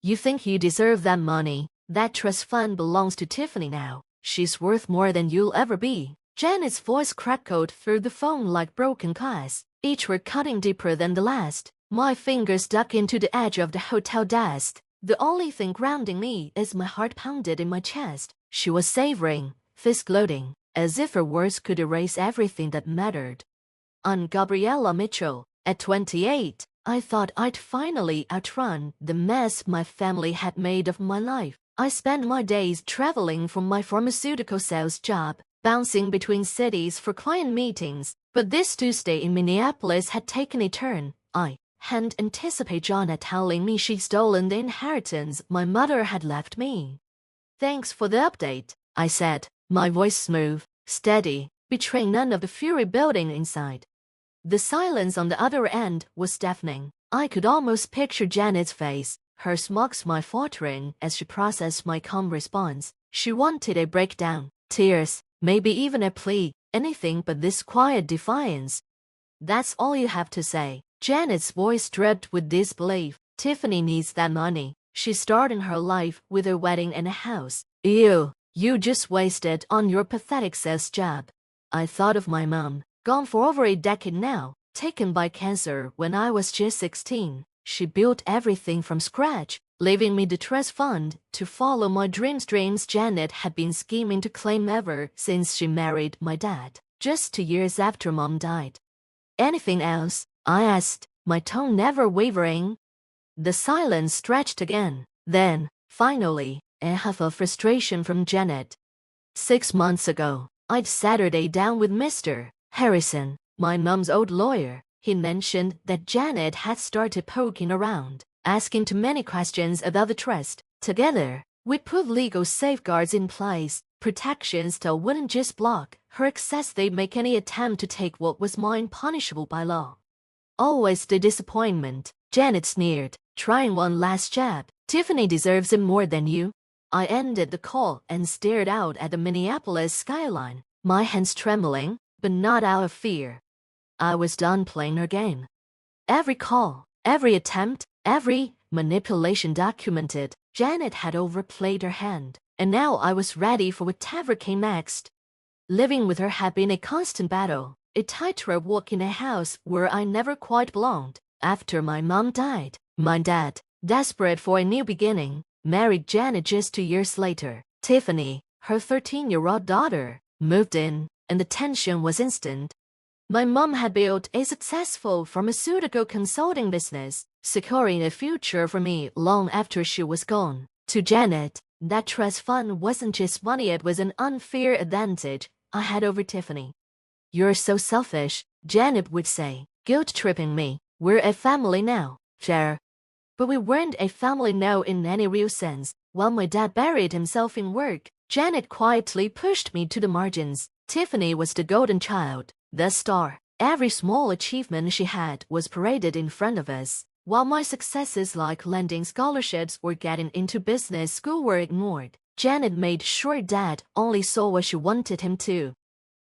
You think you deserve that money? That trust fund belongs to Tiffany now. She's worth more than you'll ever be. Janet's voice crackled through the phone like broken glass, each word cutting deeper than the last. My fingers dug into the edge of the hotel desk. The only thing grounding me is my heart pounded in my chest. She was savoring, fist gloating, as if her words could erase everything that mattered. I'm Gabriella Mitchell. At 28, I thought I'd finally outrun the mess my family had made of my life. I spent my days traveling from my pharmaceutical sales job, bouncing between cities for client meetings. But this Tuesday in Minneapolis had taken a turn. I hadn't anticipated Janet telling me she'd stolen the inheritance my mother had left me. Thanks for the update, I said, my voice smooth, steady, betraying none of the fury building inside. The silence on the other end was deafening. I could almost picture Janet's face, her smug smile faltering as she processed my calm response. She wanted a breakdown, tears, maybe even a plea, anything but this quiet defiance. That's all you have to say. Janet's voice dripped with disbelief. Tiffany needs that money. She's starting her life with a wedding and a house. You just wasted on your pathetic sales job. I thought of my mom, gone for over a decade now, taken by cancer when I was just 16. She built everything from scratch, leaving me the trust fund to follow my dreams. Janet had been scheming to claim ever since she married my dad, just 2 years after Mom died. Anything else? I asked, my tone never wavering. The silence stretched again. Then, finally, a huff of frustration from Janet. 6 months ago, I'd Saturday down with Mr. Harrison, my mom's old lawyer. He mentioned that Janet had started poking around, asking too many questions about the trust. Together, we put legal safeguards in place, protections that wouldn't just block her access, they'd make any attempt to take what was mine punishable by law. Always the disappointment, Janet sneered, trying one last jab. Tiffany deserves it more than you. I ended the call and stared out at the Minneapolis skyline, my hands trembling, but not out of fear. I was done playing her game. Every call, every attempt, every manipulation documented. Janet had overplayed her hand, and now I was ready for whatever came next. Living with her had been a constant battle, a tightrope walk in a house where I never quite belonged. After my mom died, my dad, desperate for a new beginning, married Janet just 2 years later. Tiffany, her 13-year-old daughter, moved in, and the tension was instant. My mom had built a successful pharmaceutical consulting business, securing a future for me long after she was gone. To Janet, that trust fund wasn't just money, it was an unfair advantage I had over Tiffany. You're so selfish, Janet would say, guilt-tripping me. We're a family now, Cher. But we weren't a family now in any real sense. While my dad buried himself in work, Janet quietly pushed me to the margins. Tiffany was the golden child, the star. Every small achievement she had was paraded in front of us, while my successes like landing scholarships or getting into business school were ignored. Janet made sure Dad only saw what she wanted him to.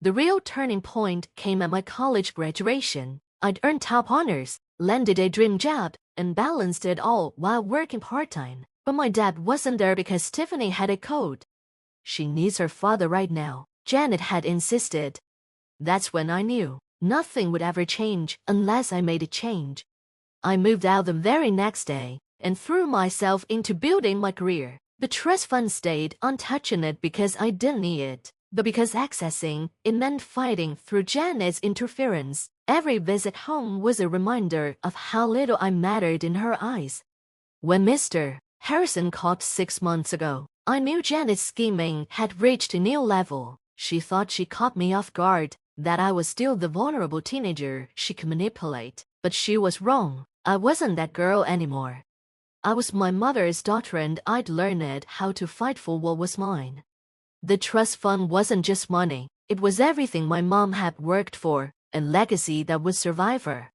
The real turning point came at my college graduation. I'd earned top honors, landed a dream job, and balanced it all while working part-time. But my dad wasn't there because Tiffany had a code. She needs her father right now, Janet had insisted. That's when I knew nothing would ever change unless I made a change. I moved out the very next day and threw myself into building my career. The trust fund stayed untouched, not because I didn't need it, but because accessing it meant fighting through Janet's interference. Every visit home was a reminder of how little I mattered in her eyes. When Mr. Harrison called 6 months ago, I knew Janet's scheming had reached a new level. She thought she caught me off guard, that I was still the vulnerable teenager she could manipulate. But she was wrong. I wasn't that girl anymore. I was my mother's daughter, and I'd learned how to fight for what was mine. The trust fund wasn't just money. It was everything my mom had worked for, a legacy that would survive her.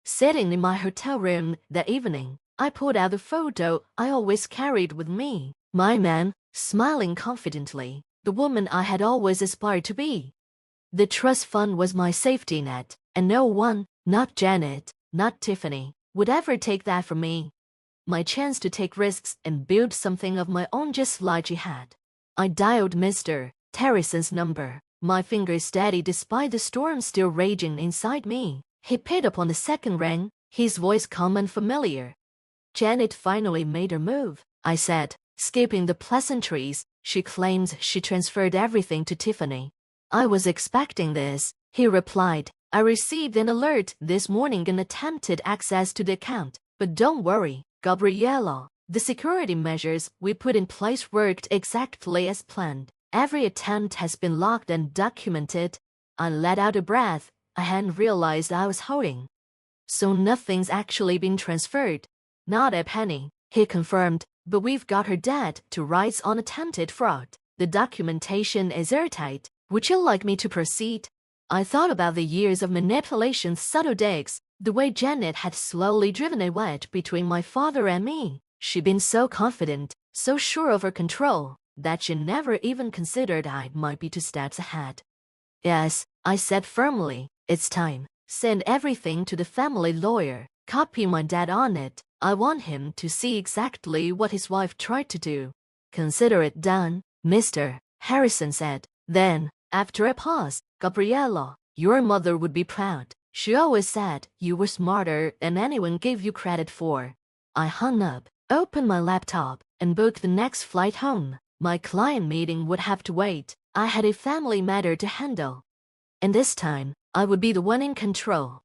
Sitting in my hotel room that evening, I pulled out the photo I always carried with me. My man, smiling confidently, the woman I had always aspired to be. The trust fund was my safety net, and no one, not Janet, not Tiffany, would ever take that from me. my chance to take risks and build something of my own just like she had. I dialed Mr. Harrison's number, my fingers steady despite the storm still raging inside me. He picked up on the second ring, his voice calm and familiar. "Janet finally made her move," I said, skipping the pleasantries. "She claims she transferred everything to Tiffany." "I was expecting this," he replied. "I received an alert this morning and attempted access to the account. But don't worry, Gabriella. The security measures we put in place worked exactly as planned. Every attempt has been logged and documented." I let out a breath I hadn't realized I was holding. "So nothing's actually been transferred?" "Not a penny," he confirmed, "but we've got her dad to rise on attempted fraud. The documentation is airtight. Would you like me to proceed?" I thought about the years of manipulation's subtle digs, the way Janet had slowly driven a wedge between my father and me. She'd been so confident, so sure of her control, that she never even considered I might be 2 steps ahead. "Yes," I said firmly, "it's time. Send everything to the family lawyer. Copy my dad on it. I want him to see exactly what his wife tried to do." "Consider it done," Mr. Harrison said. Then, after a pause, "Gabriella, your mother would be proud. She always said you were smarter than anyone gave you credit for." I hung up, opened my laptop, and booked the next flight home. My client meeting would have to wait. I had a family matter to handle. And this time, I would be the one in control.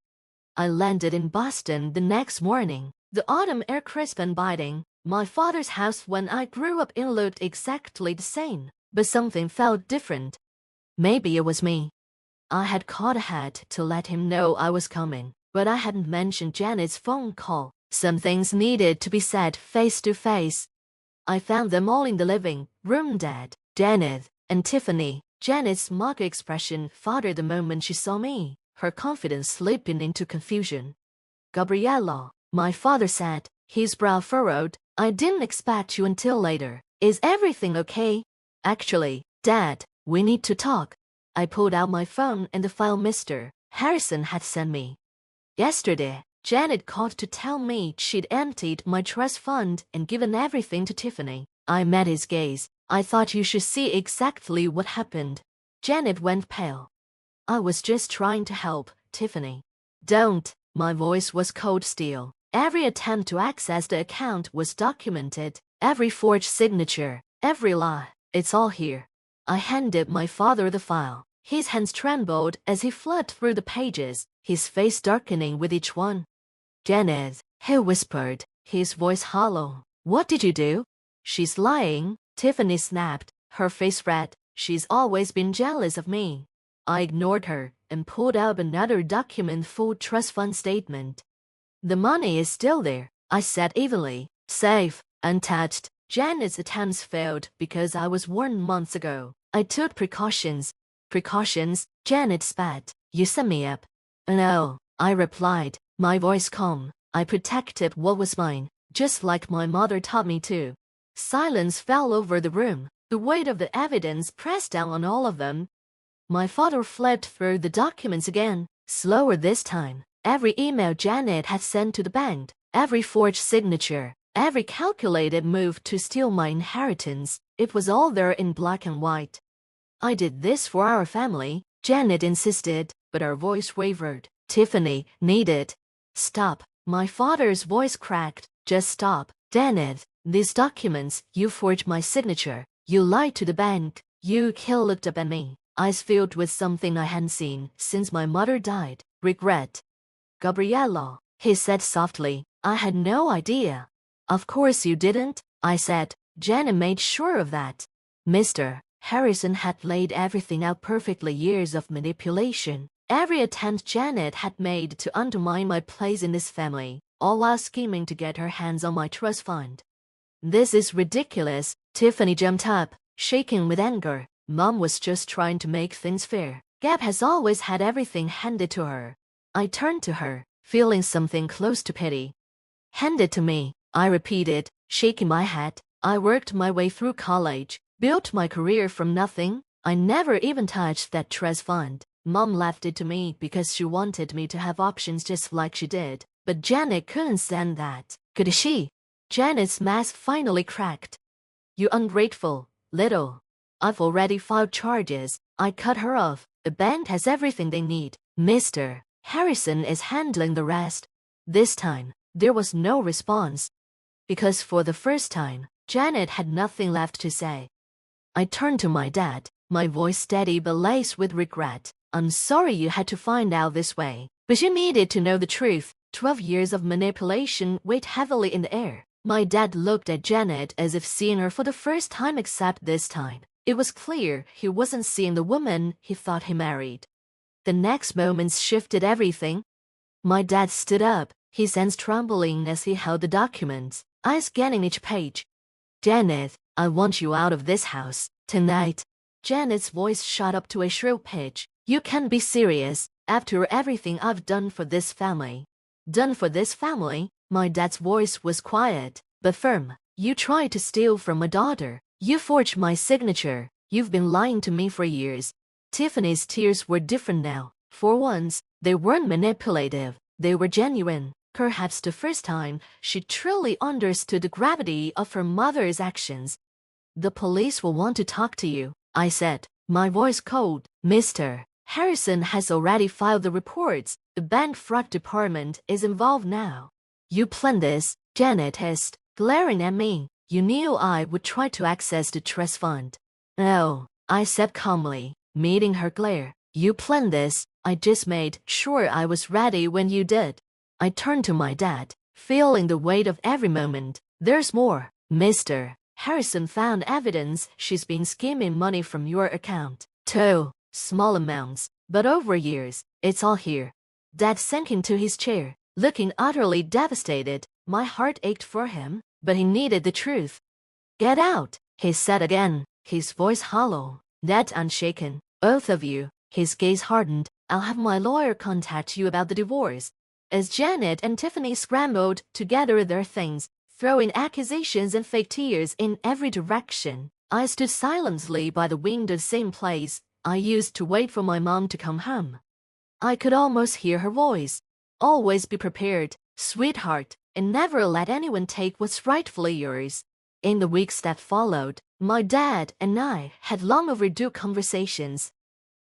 I landed in Boston the next morning. The autumn air crisp and biting. My father's house when I grew up in looked exactly the same, but something felt different. Maybe it was me. I had called ahead to let him know I was coming, but I hadn't mentioned Janet's phone call. Some things needed to be said face to face. I found them all in the living room, Dad, Janet, and Tiffany. Janet's smug expression faltered the moment she saw me, her confidence slipping into confusion. "Gabriella," my father said, his brow furrowed, "I didn't expect you until later. Is everything okay?" "Actually, Dad, we need to talk." I pulled out my phone and the file Mr. Harrison had sent me. "Yesterday, Janet called to tell me she'd emptied my trust fund and given everything to Tiffany." I met his gaze. "I thought you should see exactly what happened." Janet went pale. "I was just trying to help, Tiffany." "Don't." My voice was cold steel. Every attempt to access the account was documented. Every forged signature, every lie. "It's all here." I handed my father the file. His hands trembled as he flipped through the pages, his face darkening with each one. "Janet," he whispered, his voice hollow. "What did you do?" "She's lying," Tiffany snapped, her face red. "She's always been jealous of me." I ignored her and pulled out another document full trust fund statement. "The money is still there," I said evenly. "Safe, untouched." Janet's attempts failed because I was warned months ago. I took precautions. "Precautions?" Janet spat. "You set me up." "No," I replied, my voice calm. "I protected what was mine, just like my mother taught me to." Silence fell over the room. The weight of the evidence pressed down on all of them. My father flipped through the documents again, slower this time. Every email Janet had sent to the bank, every forged signature, every calculated move to steal my inheritance, it was all there in black and white. "I did this for our family," Janet insisted, but her voice wavered. "Tiffany needed." "Stop." My father's voice cracked. "Just stop, Janet. These documents, you forged my signature. You lied to the bank. You looked up at me, eyes filled with something I hadn't seen since my mother died. Regret." "Gabriella," he said softly, "I had no idea." "Of course you didn't," I said. Janet made sure of that. Mr. Harrison had laid everything out perfectly. Years of manipulation. Every attempt Janet had made to undermine my place in this family, all while scheming to get her hands on my trust fund. "This is ridiculous." Tiffany jumped up, shaking with anger. "Mom was just trying to make things fair. Gab has always had everything handed to her." I turned to her, feeling something close to pity. "Handed to me," I repeated, shaking my head. "I worked my way through college, built my career from nothing. I never even touched that trust fund. Mom left it to me because she wanted me to have options just like she did. But Janet couldn't stand that, could she?" Janet's mask finally cracked. You ungrateful, little. I've already filed charges. I cut her off. The bank has everything they need. Mr. Harrison is handling the rest. This time, there was no response. Because for the first time, Janet had nothing left to say. I turned to my dad, my voice steady but laced with regret. I'm sorry you had to find out this way, but you needed to know the truth. 12 years of manipulation weighed heavily in the air. My dad looked at Janet as if seeing her for the first time, except this time it was clear he wasn't seeing the woman he thought he married. The next moments shifted everything. My dad stood up, his hands trembling as he held the documents, eyes scanning each page. Janet, I want you out of this house, tonight. Janet's voice shot up to a shrill pitch. You can't be serious, after everything I've done for this family. Done for this family? My dad's voice was quiet, but firm. You tried to steal from my daughter. You forged my signature. You've been lying to me for years. Tiffany's tears were different now. For once, they weren't manipulative. They were genuine. Perhaps the first time she truly understood the gravity of her mother's actions. The police will want to talk to you, I said, my voice cold. Mr. Harrison has already filed the reports. The bank fraud department is involved now. You planned this, Janet hissed, glaring at me. You knew I would try to access the trust fund. No, I said calmly, meeting her glare. You planned this. I just made sure I was ready when you did. I turned to my dad, feeling the weight of every moment. There's more. Mr. Harrison found evidence she's been skimming money from your account. Too small amounts, but over years. It's all here. Dad sank into his chair, looking utterly devastated. My heart ached for him, but he needed the truth. Get out, he said again, his voice hollow, yet unshaken. Both of you. His gaze hardened. I'll have my lawyer contact you about the divorce. As Janet and Tiffany scrambled to gather their things, throwing accusations and fake tears in every direction, I stood silently by the window, same place I used to wait for my mom to come home. I could almost hear her voice. Always be prepared, sweetheart, and never let anyone take what's rightfully yours. In the weeks that followed, my dad and I had long overdue conversations.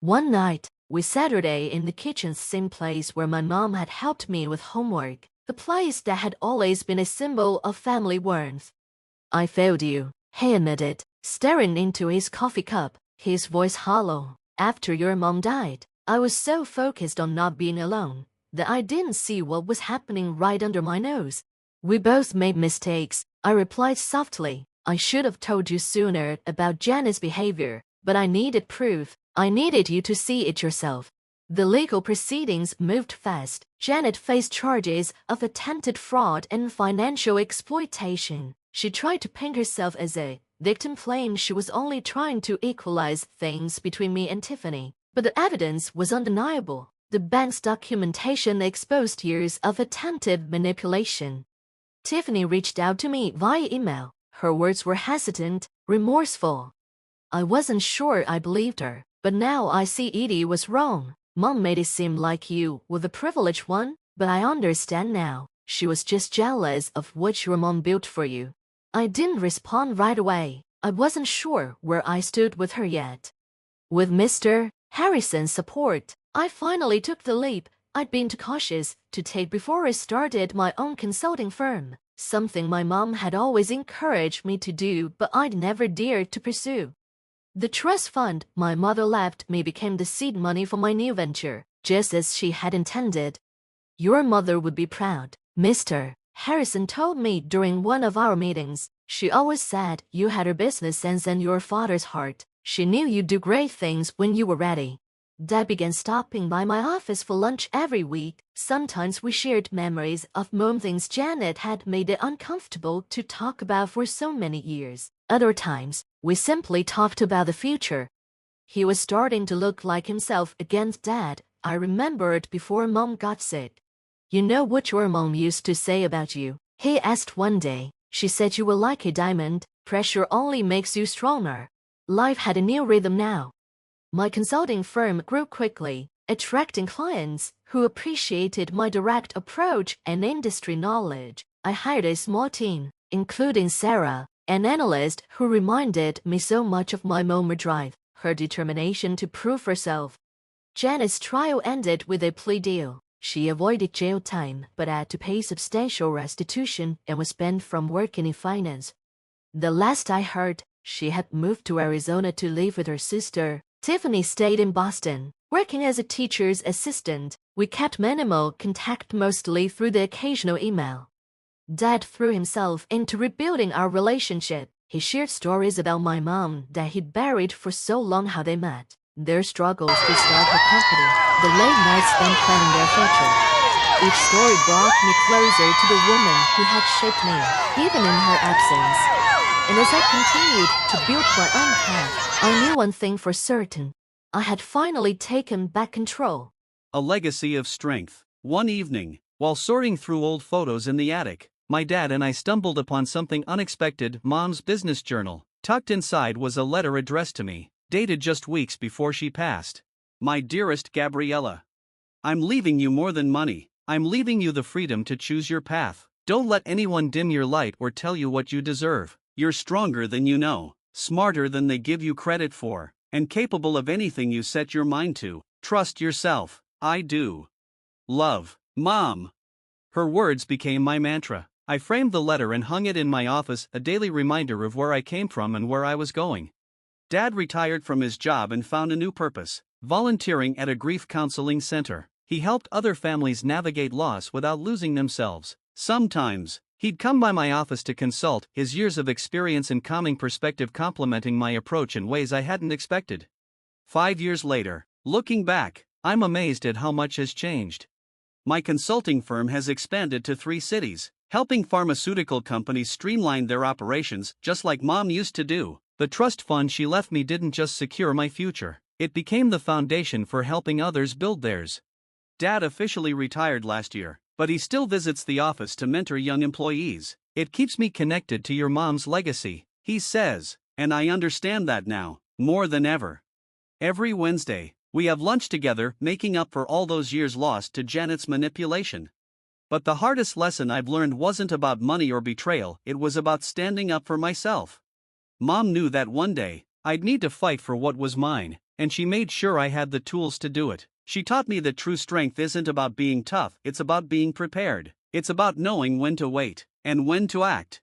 One night, we Saturday in the kitchen, same place where my mom had helped me with homework, the place that had always been a symbol of family warmth. I failed you, he admitted, staring into his coffee cup, his voice hollow. After your mom died, I was so focused on not being alone that I didn't see what was happening right under my nose. We both made mistakes, I replied softly. I should have told you sooner about Janet's behavior, but I needed proof. I needed you to see it yourself. The legal proceedings moved fast. Janet faced charges of attempted fraud and financial exploitation. She tried to paint herself as a victim, claimed she was only trying to equalize things between me and Tiffany. But the evidence was undeniable. The bank's documentation exposed years of attempted manipulation. Tiffany reached out to me via email. Her words were hesitant, remorseful. I wasn't sure I believed her, but now I see Edie was wrong. Mom made it seem like you were the privileged one, but I understand now. She was just jealous of what your mom built for you. I didn't respond right away. I wasn't sure where I stood with her yet. With Mr. Harrison's support, I finally took the leap I'd been too cautious to take before I started my own consulting firm, something my mom had always encouraged me to do but I'd never dared to pursue. The trust fund my mother left me became the seed money for my new venture, just as she had intended. Your mother would be proud, Mr. Harrison told me during one of our meetings. She always said you had her business sense and your father's heart. She knew you'd do great things when you were ready. Dad began stopping by my office for lunch every week. Sometimes we shared memories of mom things Janet had made it uncomfortable to talk about for so many years. Other times, we simply talked about the future. He was starting to look like himself again, Dad. I remembered before Mom got sick. You know what your mom used to say about you? He asked one day. She said you were like a diamond. Pressure only makes you stronger. Life had a new rhythm now. My consulting firm grew quickly, attracting clients who appreciated my direct approach and industry knowledge. I hired a small team, including Sarah, an analyst who reminded me so much of my mom. Drive, her determination to prove herself. Janet's trial ended with a plea deal. She avoided jail time but had to pay substantial restitution and was banned from working in finance. The last I heard, she had moved to Arizona to live with her sister. Tiffany stayed in Boston, working as a teacher's assistant. We kept minimal contact, mostly through the occasional email. Dad threw himself into rebuilding our relationship. He shared stories about my mom that he'd buried for so long, how they met, their struggles to start her company, the late nights spent planning their future. Each story brought me closer to the woman who had shaped me, even in her absence. And as I continued to build my own path, I knew one thing for certain. I had finally taken back control. A legacy of strength. One evening, while sorting through old photos in the attic, my dad and I stumbled upon something unexpected. Mom's business journal. Tucked inside was a letter addressed to me, dated just weeks before she passed. My dearest Gabriella, I'm leaving you more than money. I'm leaving you the freedom to choose your path. Don't let anyone dim your light or tell you what you deserve. You're stronger than you know, smarter than they give you credit for, and capable of anything you set your mind to. Trust yourself. I do. Love, Mom. Her words became my mantra. I framed the letter and hung it in my office, a daily reminder of where I came from and where I was going. Dad retired from his job and found a new purpose, volunteering at a grief counseling center. He helped other families navigate loss without losing themselves. Sometimes, he'd come by my office to consult, his years of experience and calming perspective complementing my approach in ways I hadn't expected. 5 years later, looking back, I'm amazed at how much has changed. My consulting firm has expanded to 3 cities, helping pharmaceutical companies streamline their operations just like Mom used to do. The trust fund she left me didn't just secure my future, it became the foundation for helping others build theirs. Dad officially retired last year, but he still visits the office to mentor young employees. It keeps me connected to your mom's legacy, he says, and I understand that now, more than ever. Every Wednesday, we have lunch together, making up for all those years lost to Janet's manipulation. But the hardest lesson I've learned wasn't about money or betrayal, it was about standing up for myself. Mom knew that one day, I'd need to fight for what was mine, and she made sure I had the tools to do it. She taught me that true strength isn't about being tough, it's about being prepared. It's about knowing when to wait, and when to act.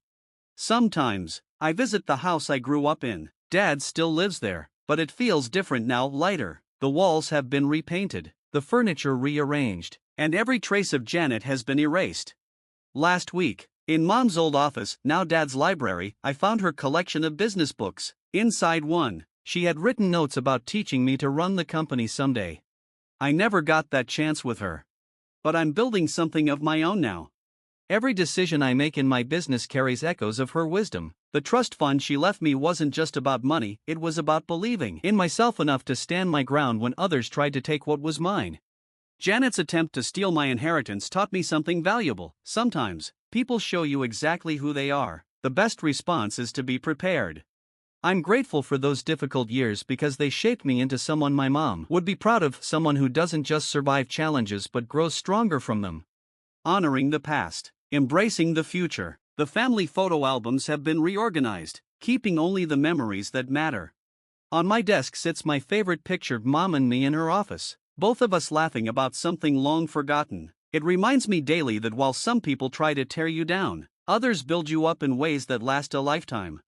Sometimes, I visit the house I grew up in. Dad still lives there, but it feels different now, lighter. The walls have been repainted, the furniture rearranged, and every trace of Janet has been erased. Last week, in Mom's old office, now Dad's library, I found her collection of business books. Inside one, she had written notes about teaching me to run the company someday. I never got that chance with her. But I'm building something of my own now. Every decision I make in my business carries echoes of her wisdom. The trust fund she left me wasn't just about money, it was about believing in myself enough to stand my ground when others tried to take what was mine. Janet's attempt to steal my inheritance taught me something valuable. Sometimes, people show you exactly who they are. The best response is to be prepared. I'm grateful for those difficult years because they shaped me into someone my mom would be proud of, someone who doesn't just survive challenges but grows stronger from them. Honoring the past, embracing the future. The family photo albums have been reorganized, keeping only the memories that matter. On my desk sits my favorite picture, Mom and me in her office, both of us laughing about something long forgotten. It reminds me daily that while some people try to tear you down, others build you up in ways that last a lifetime.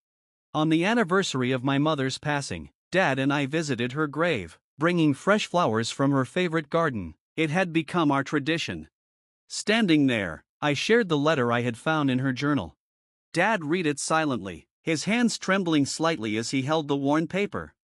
On the anniversary of my mother's passing, Dad and I visited her grave, bringing fresh flowers from her favorite garden. It had become our tradition. Standing there, I shared the letter I had found in her journal. Dad read it silently, his hands trembling slightly as he held the worn paper.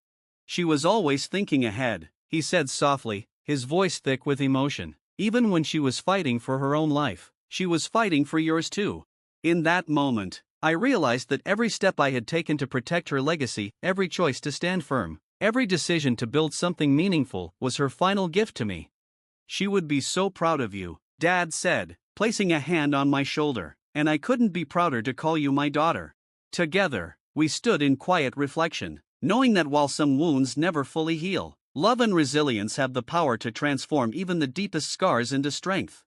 She was always thinking ahead, he said softly, his voice thick with emotion. Even when she was fighting for her own life, she was fighting for yours too. In that moment, I realized that every step I had taken to protect her legacy, every choice to stand firm, every decision to build something meaningful, was her final gift to me. She would be so proud of you, Dad said, placing a hand on my shoulder, and I couldn't be prouder to call you my daughter. Together, we stood in quiet reflection, knowing that while some wounds never fully heal, love and resilience have the power to transform even the deepest scars into strength.